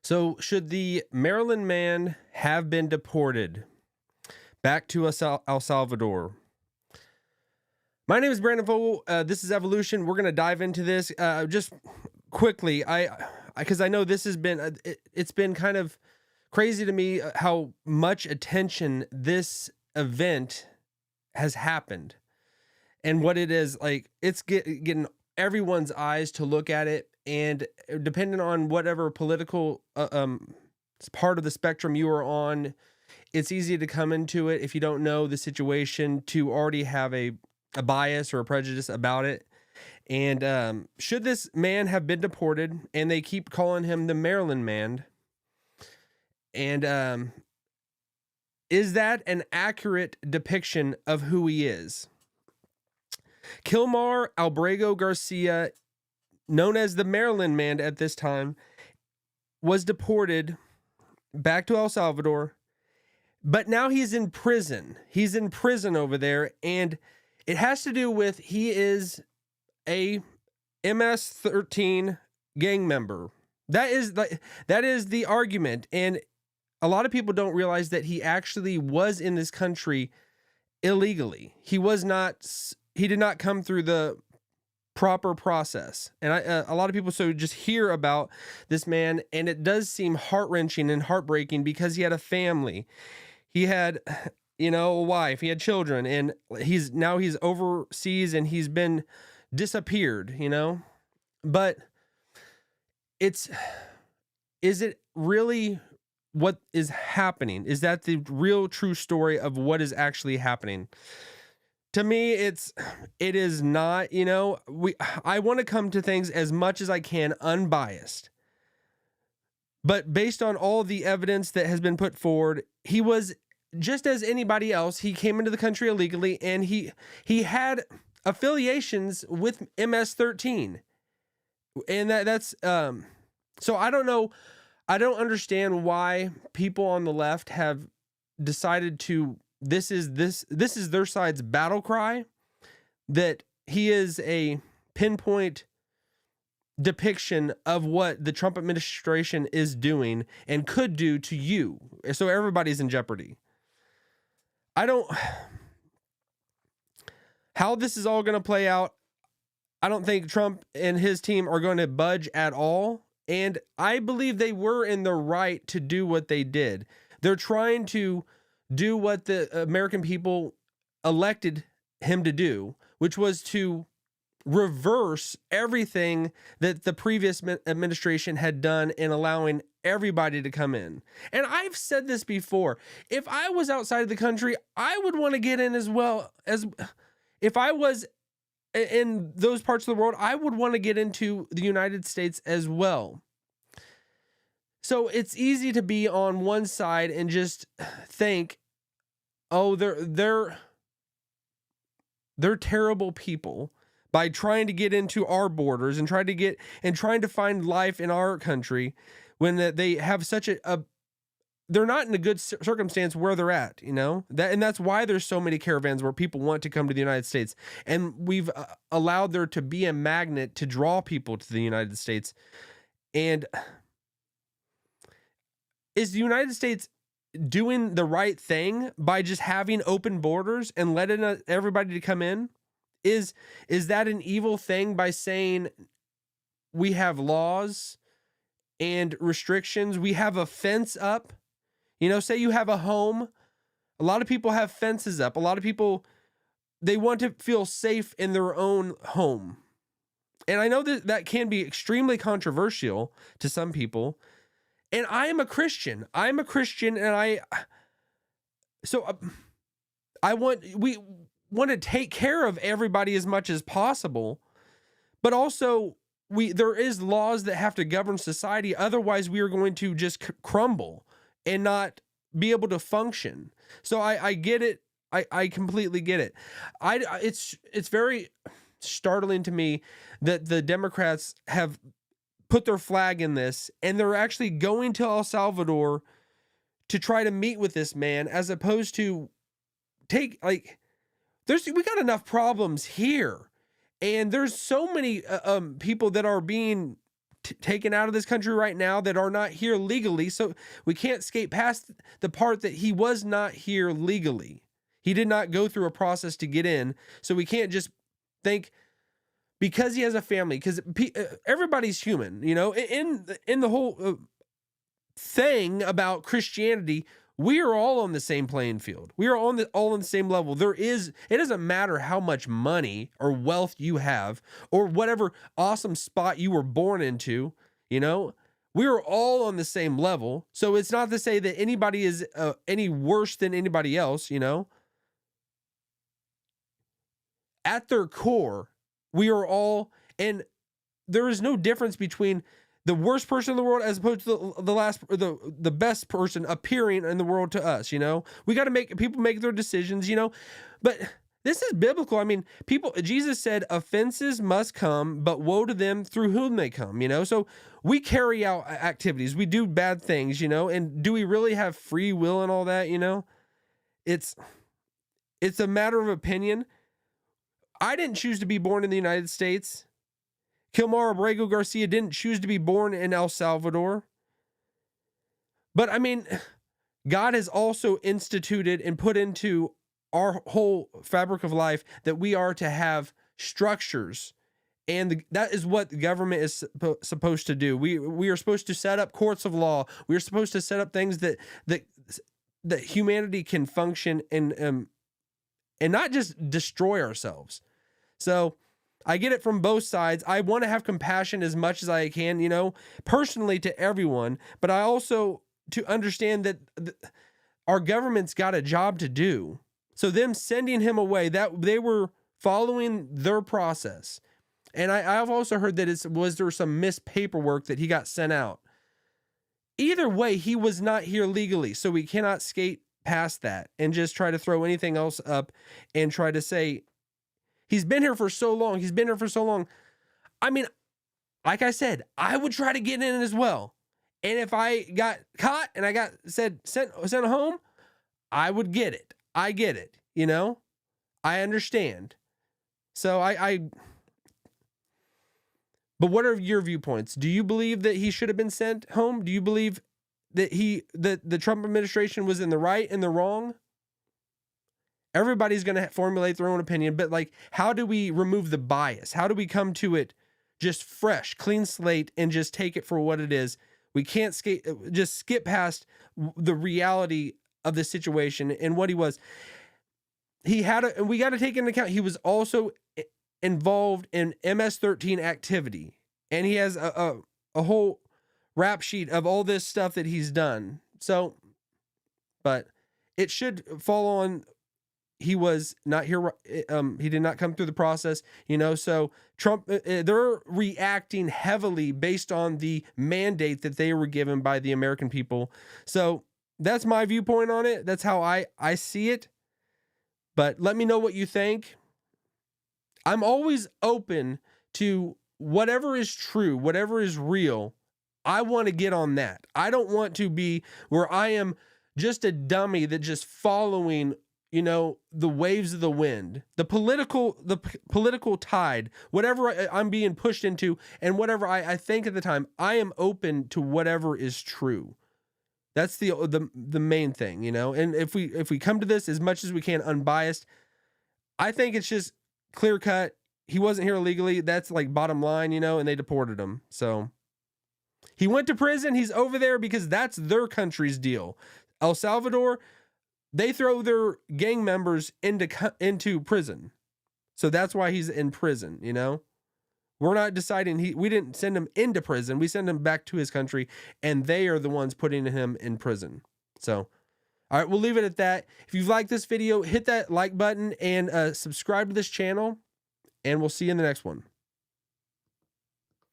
So, should the Maryland man have been deported back to El Salvador? My name is Brandon Vogel. This is Evolution. We're going to dive into this just quickly. Because I know this has been it's been kind of crazy to me how much attention this event has happened and what it is like. It's getting everyone's eyes to look at it, and depending on whatever political part of the spectrum you are on, it's easy to come into it if you don't know the situation to already have a bias or a prejudice about it. And should this man have been deported, and they keep calling him the Maryland man, and is that an accurate depiction of who he is? Kilmar Abrego Garcia, known as the Maryland man at this time, was deported back to El Salvador, but now he's in prison. He's in prison over there, and it has to do with he is a MS-13 gang member. That is the argument, and a lot of people don't realize that he actually was in this country illegally. He did not come through the proper process. And a lot of people just hear about this man, and it does seem heart-wrenching and heartbreaking because he had a family. He had, a wife, he had children, and he's overseas and he's been disappeared, but is it really what is happening? Is that the real true story of what is actually happening? To me, it is not. I want to come to things as much as I can unbiased, but based on all the evidence that has been put forward, he was just as anybody else. He came into the country illegally, and he had affiliations with MS-13, and that's so I don't know. I don't understand why people on the left have decided to. This is their side's battle cry, that he is a pinpoint depiction of what the Trump administration is doing and could do to you. So everybody's in jeopardy. How this is all going to play out, I don't think Trump and his team are going to budge at all. And I believe they were in the right to do what they did. They're trying to do what the American people elected him to do, which was to reverse everything that the previous administration had done in allowing everybody to come in. And I've said this before. If I was outside of the country, I would want to get in as well. As if I was in those parts of the world, I would want to get into the United States as well. So it's easy to be on one side and just think, oh, they're terrible people by trying to get into our borders and trying to find life in our country when they have such they're not in a good circumstance where they're at, and that's why there's so many caravans where people want to come to the United States, and we've allowed there to be a magnet to draw people to the United States. And is the United States doing the right thing by just having open borders and letting everybody to come in? Is that an evil thing by saying we have laws and restrictions? We have a fence up. Say you have a home. A lot of people have fences up. A lot of people, they want to feel safe in their own home. And I know that can be extremely controversial to some people. And I am a Christian. I'm a Christian, and we want to take care of everybody as much as possible, but also there is laws that have to govern society. Otherwise, we are going to just crumble and not be able to function. So I get it. I completely get it. It's very startling to me that the Democrats have put their flag in this, and they're actually going to El Salvador to try to meet with this man, as opposed to we got enough problems here, and there's so many people that are being taken out of this country right now that are not here legally. So we can't skate past the part that he was not here legally. He did not go through a process to get in. So we can't just think because he has a family, because everybody's human, you know, in the whole thing about Christianity, we are all on the same playing field. We are all on the same level. It doesn't matter how much money or wealth you have or whatever awesome spot you were born into, you know, we are all on the same level. So it's not to say that anybody is any worse than anybody else, you know. At their core, we are all, and there is no difference between the worst person in the world as opposed to the best person appearing in the world to us, you know. We got to people make their decisions, you know. But this is biblical. I mean, Jesus said offenses must come, but woe to them through whom they come, you know. So we carry out activities, we do bad things, you know, and do we really have free will and all that, you know? It's a matter of opinion. I didn't choose to be born in the United States. Kilmar Abrego Garcia didn't choose to be born in El Salvador. But I mean, God has also instituted and put into our whole fabric of life that we are to have structures. And that is what the government is supposed to do. We are supposed to set up courts of law. We are supposed to set up things that humanity can function and not just destroy ourselves. So I get it from both sides. I want to have compassion as much as I can, you know, personally to everyone, but I also to understand that our government's got a job to do. So them sending him away, that they were following their process. And I've also heard that was there some missed paperwork that he got sent out. Either way, he was not here legally, so we cannot skate past that and just try to throw anything else up and try to say, he's been here for so long. He's been here for so long. I mean, like I said, I would try to get in as well. And if I got caught and I got sent home, I would get it. I get it. You know, I understand. So but what are your viewpoints? Do you believe that he should have been sent home? Do you believe that the Trump administration was in the right and the wrong? Everybody's going to formulate their own opinion, but like, how do we remove the bias? How do we come to it just fresh, clean slate, and just take it for what it is? We can't just skip past the reality of the situation and what he was. And we got to take into account, he was also involved in MS-13 activity, and he has a whole rap sheet of all this stuff that he's done. So, but it should fall on, he was not here. He did not come through the process, you know. So Trump, they're reacting heavily based on the mandate that they were given by the American people. So that's my viewpoint on it. That's how I see it. But let me know what you think. I'm always open to whatever is true, whatever is real. I want to get on that. I don't want to be where I am just a dummy that just following, you know, the waves of the wind, the political tide, whatever I'm being pushed into, and whatever I think at the time. I am open to whatever is true. That's the main thing, you know. And if we come to this as much as we can unbiased, I think it's just clear cut. He wasn't here illegally. That's like bottom line, you know, and they deported him. So he went to prison. He's over there because that's their country's deal. El Salvador, they throw their gang members into prison. So that's why he's in prison, you know. We're not deciding, we didn't send him into prison. We send him back to his country, and they are the ones putting him in prison. So, all right, we'll leave it at that. If you've liked this video, hit that like button and subscribe to this channel, and we'll see you in the next one.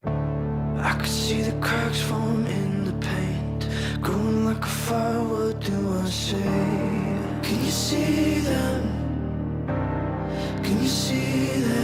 I could see the cracks form in the paint, growing like a fire. What do I say? Can you see them? Can you see them?